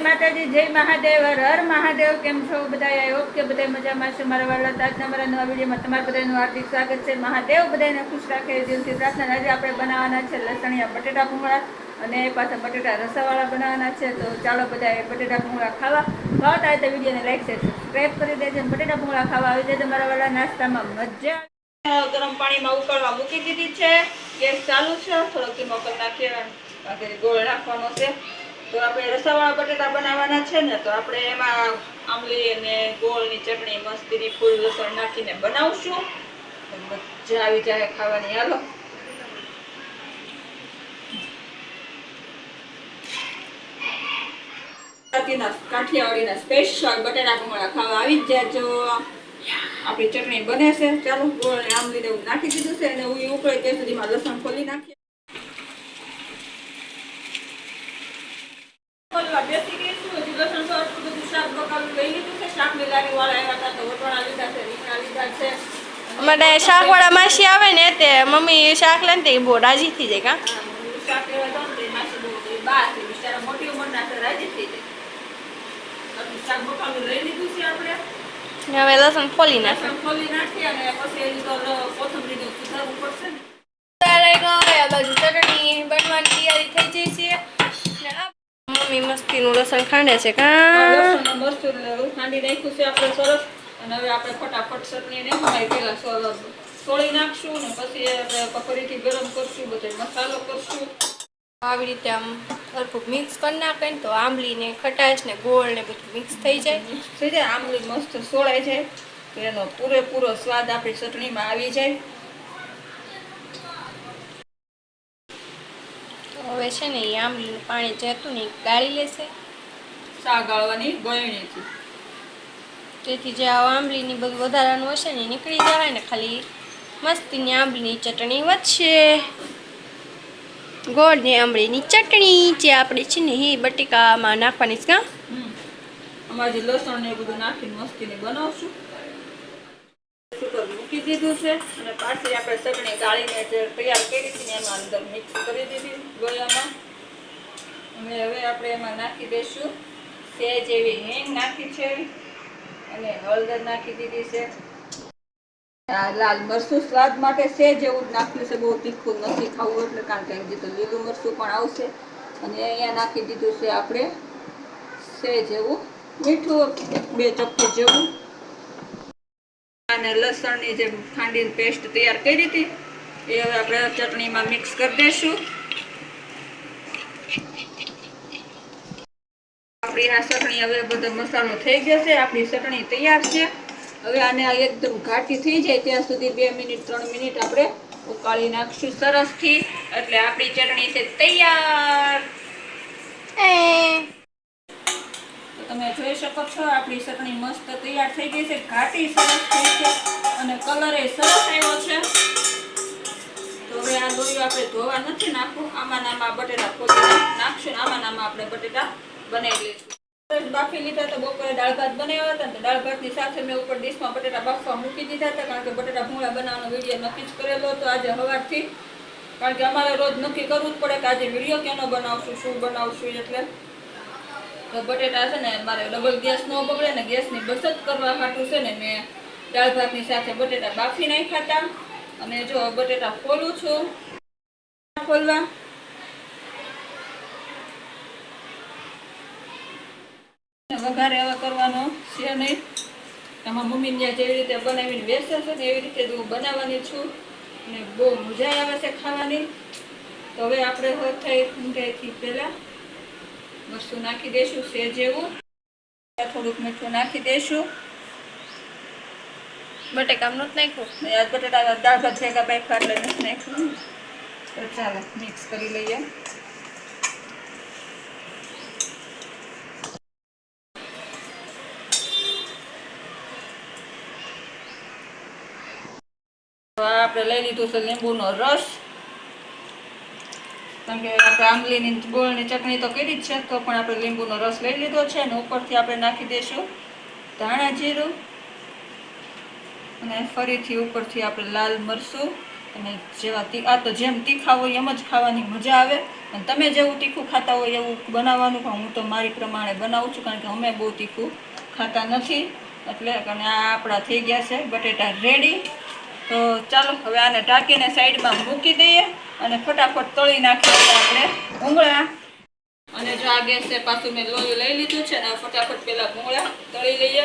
માતાજી, જય મહાદેવ, હર હર મહાદેવ. કેમ છો બધા? આઈ હોપ કે બધા મજામાં છે. મારા વાલા આજના મારા નવા વિડીયોમાં તમારા બધાનું હાર્દિક સ્વાગત છે. મહાદેવ બધાને ખુશ રાખે દિલથી પ્રાર્થના. આજે આપણે બનાવવાના છે લસણિયા બટેટા ભૂંગળા અને પાછા બટેટા રસાવાળા બનાવવાના છે. તો ચાલો બધા બટેટા ભૂંગળા ખાવા. ભાવતા હોય તો વિડીયોને લાઈક શેર સબસ્ક્રાઈબ કરી દેજો. બટેટા ભૂંગળા ખાવા આવી જાય મારા વાલા નાસ્તામાં મજા. ગરમ પાણીમાં ઉકળવા મૂકી દીધી છે. ગેસ ચાલુ છે. થોડો ધીમો કરી નાખીએ. ગોળ નાખવાનો છે. તો આપણે રસાવાળા બટેટા બનાવવાના છે ને, તો આપણે એમાં આંબલી અને ગોળની ચટણી મસ્તીની ફૂલ લસણ નાખીને બનાવશું. મજા આવી જાય ખાવાની. હાલો કાઠિયાવાડીના સ્પેશિયલ બટેટા ભૂંગળા ખાવા આવી જ જાજો. આપણી ચટણી બને છે. ચાલો ગોળ ને આંબલી ને નાખી દીધું છે અને ઉકળે ત્યાં સુધીમાં લસણ ખોલી નાખીએ. બેસી ગઈ છું. હજી લસણ તો આટલું બધું શાક બકાલું લઈ લીધું છે. શાક ની લારી વાળા આવ્યા હતા તો વટવાણા લીધા છે, રીંગણા લીધા છે. મને શાક વાળા માસી આવે ને તે મમ્મી શાક લે ને બહુ રાજી થઈ જાય. કા શાક લેવા જાવ ને માસી બહુ બા છે બિચારા, મોટી ઉંમરના છે, રાજી થઈ જાય. શાક બકાલું લઈ લીધું છે આપણે. હવે લસણ ખોલી નાખે. ખોલી નાખી અને પછી એની તો કોથમરીનું સુધારવું પડશે ને. બાજુ ચટણી બનવાની તૈયારી થઈ જાય છે. મમ્મી મસ્તીનું લસણ ખાંડે છે. લસણ મસ્ત ખાંડી નાખ્યું છે આપણે સરસ. અને હવે આપણે ફટાફટ ચટણી ને પેલા સોળી નાખશું ને પછી આપણે પકોડીથી ગરમ કરશું, બધો મસાલો કરશું. આવી રીતે આમ સરખું મિક્સ કરી નાખે ને તો આંબલી ને ખટાશ ને ગોળ ને બધું મિક્સ થઈ જાય. આંબલી મસ્ત સોળાઈ જાય તો એનો પૂરેપૂરો સ્વાદ આપણી ચટણીમાં આવી જાય. હવે છે ને એ આંબલીનું પાણી જે હતું ને એ ગાળી લેશે શા ગાળવાની ગળણીથી. તેથી જે આંબલીની બધું વધારાનું હશે ને નીકળી જાય ને ખાલી મસ્તીની આંબલીની ચટણી વધશે. ગોળની આંબલીની ચટણી જે આપણે છે ને એ બટેકામાં નાખવાની છે. કા આમાં જે લસણ ને બધું નાખીને મસ્તીને બનાવશું. મૂકી દીધું છે અને પાછી આપણે ચટણી ગાળીને જે તૈયાર કરી હતી એમાં અંદર મિક્સ કરી દીધી ગળામાં. અને હવે આપણે એમાં નાખી દઈશું સેજ એવી હિંગ નાખી છે અને હળદર નાખી દીધી છે. લાલ મરચું સ્વાદ માટે સેજ એવું જ નાખ્યું છે. બહુ તીખું નથી ખાવું એટલે, કારણ કે હજી તો લીલું મરચું પણ આવશે. અને અહીંયા નાખી દીધું છે આપણે સેજ એવું મીઠું, 2 ચપટી જેવું. અને લસણની જે ખાંડીની પેસ્ટ તૈયાર કરી હતી એ હવે આપણે ચટણીમાં મિક્સ કરી દઈશું. આપણી આ ચટણી હવે બધો મસાલો થઈ ગયો છે. આપણી ચટણી તૈયાર છે. હવે આને એકદમ ઘાટી થઈ જાય ત્યાં સુધી 2 મિનિટ 3 મિનિટ આપણે ઉકાળી નાખશું સરસથી. એટલે આપણી ચટણી છે તૈયાર. તમે જોઈ શકો છો આપણી ચટણી મસ્ત તૈયાર થઈ ગઈ છે. ઘાટી સરસ થઈ છે અને કલર એ સરસ આવ્યો છે. તો હવે આ લોહી આપણે ધોવા નથી નાખવું. આમાં નામાં બટેટા ખોલી નાખશું. આમાં નામાં આપણે બટેટા બનાવી લઈશું. બાફી લીધા તો બપોરે દાળ ભાત બનાવ્યા હતા ને, તો દાળ ભાતની સાથે મેં ઉપર ડીશમાં બટેટા બાફવા મૂકી દીધા હતા. કારણ કે બટેટા ભૂંગળા બનાવવાનો વિડીયો નક્કી જ કરેલો હતો આજે સવારથી. કારણ કે અમારે રોજ નક્કી કરવું જ પડે કે આજે વિડીયો કેનો બનાવશું, શું બનાવશું. એટલે તો બટેટા છે ને મારે ડબલ ગેસ ન બગડે ને ગેસની બચત કરવા હાટું છે ને મેં દાળ ભાતની સાથે બટેટા બાફી નાખ્યા હતા. અને જો બટેટા ખોલું છું. ખોલવા વઘારે હવે કરવાનો છે નહીં. એમાં મમ્મી ત્યાં જેવી રીતે બનાવીને બેસે છે ને એવી રીતે હું બનાવવાની છું અને બહુ મજા આવે છે ખાવાની. તો હવે આપણે થઈ પહેલાં મરચું નાખી દઈશું સેજ એવું. થોડુંક મીઠું નાખી દઈશું. બટેકા નથી નાખ્યું. બટેટા દાળ ભાત ભેગા બાફા એટલે નથી નાખ્યું. તો ચાલો મિક્સ કરી લઈએ. આપણે લઈ લીધું છે લીંબુનો રસ. કારણ કે આપણે આંબલીની ગોળની ચટણી તો કરી જ છે, તો પણ આપણે લીંબુનો રસ લઈ લીધો છે. અને ઉપરથી આપણે નાખી દઈશું ધાણા જીરું અને ફરીથી ઉપરથી આપણે લાલ મરચું અને જેવા આ તો જેમ તીખા હોય એમ જ ખાવાની મજા આવે. અને તમે જેવું તીખું ખાતા હોય એવું બનાવવાનું, પણ હું તો મારી પ્રમાણે બનાવું છું, કારણ કે અમે બહુ તીખું ખાતા નથી. એટલે અને આ આપણા થઈ ગયા છે બટેટા રેડી. તો ચાલો હવે આને ઢાંકીને સાઈડમાં મૂકી દઈએ અને ફટાફટ તળી નાખીએ આપણે ભૂંગળા. અને જો આ ગેસે પાછું મેં લોહી લઈ લીધું છે ને ફટાફટ પેલા ભૂંગળા તળી લઈએ.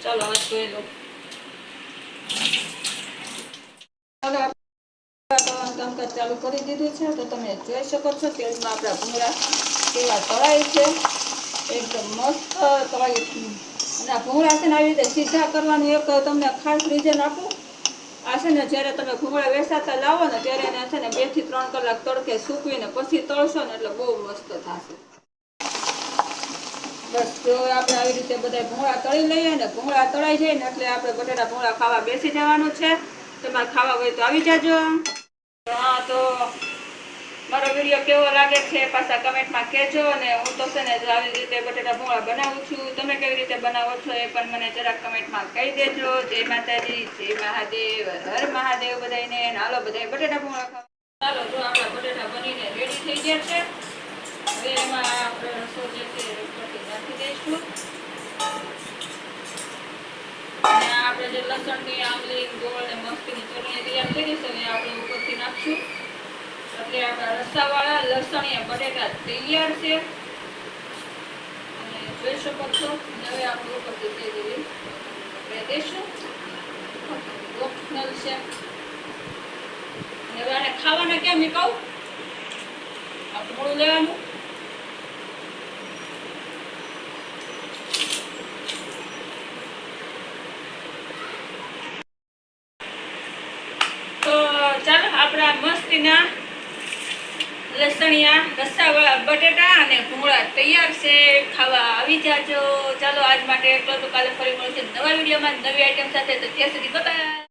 ચાલો હાથ ધોઈ લો. કામકાજ ચાલુ કરી દીધું છે તો તમે જોઈ શકો છો તેલમાં આપણા ભૂંગળા કેવા તળાય છે, એકદમ મસ્ત તળાય. અને આ ભૂંગળા છે ને આવી રીતે સીધા કરવાનું એક તમને ખાસ રીઝન આપું. આ છે ને જ્યારે તમે ભૂંગળા વેસાતા લાવો ને ત્યારે એને છે ને 2 થી 3 કલાક તડકે સૂકવીને પછી તળશો ને એટલે બહુ મસ્ત થશે. બસ જો આપણે આવી રીતે બધા ભૂંગળા તળી લઈએ ને, ભૂંગળા તળાઈ જાય ને એટલે આપણે બટેટા ભૂંગળા ખાવા બેસી જવાનું છે. તમારે ખાવા હોય તો આવી જાજો. હા, તો મારો વિડીયો કેવો લાગે છે પાછા કમેન્ટમાં કહેજો. અને હું તો છે ને આવી રીતે બટેટા ભૂંગળા બનાવું છું. તમે કેવી રીતે બનાવો છો એ પણ મને જરાક કમેન્ટમાં કહી દેજો. જય માતાજી, જય મહાદેવ, હર મહાદેવ બધાને. હાલો બધા બટેટા ભૂંગળા ખાવા. ચાલો જો આપણા બટેટા બનીને રેડી થઈ ગયા છે. હવે એમાં આપણે રસો જે છે ઉપરથી નાખી દઈશું. અને આપણે જે લસણની, આંબલી, ગોળ ને મસ્તીની ચટણી તૈયાર કરી છે એ આપણે ઉપરથી નાખશું. એટલે આપણા રસાવાળા લસણીયા બટેટા તૈયાર છે. અને જોઈ શકો છો હવે આપણે ઉપરથી તે જેવી દઈશું. ઓપ્શનલ છે. હવે આને ખાવાના કેમ કહું, આ થોડું લેવાનું. તો ચાલો આપણા મસ્તીના લસણિયા રસાવાળા બટેટા અને ભૂંગળા તૈયાર છે. ખાવા આવી જાજો. ચાલો આજ માટે એટલો. તો કાલે ફરી મળશે નવા વિડીયોમાં નવી આઈટમ સાથે. તો ત્યાં સુધી બાય.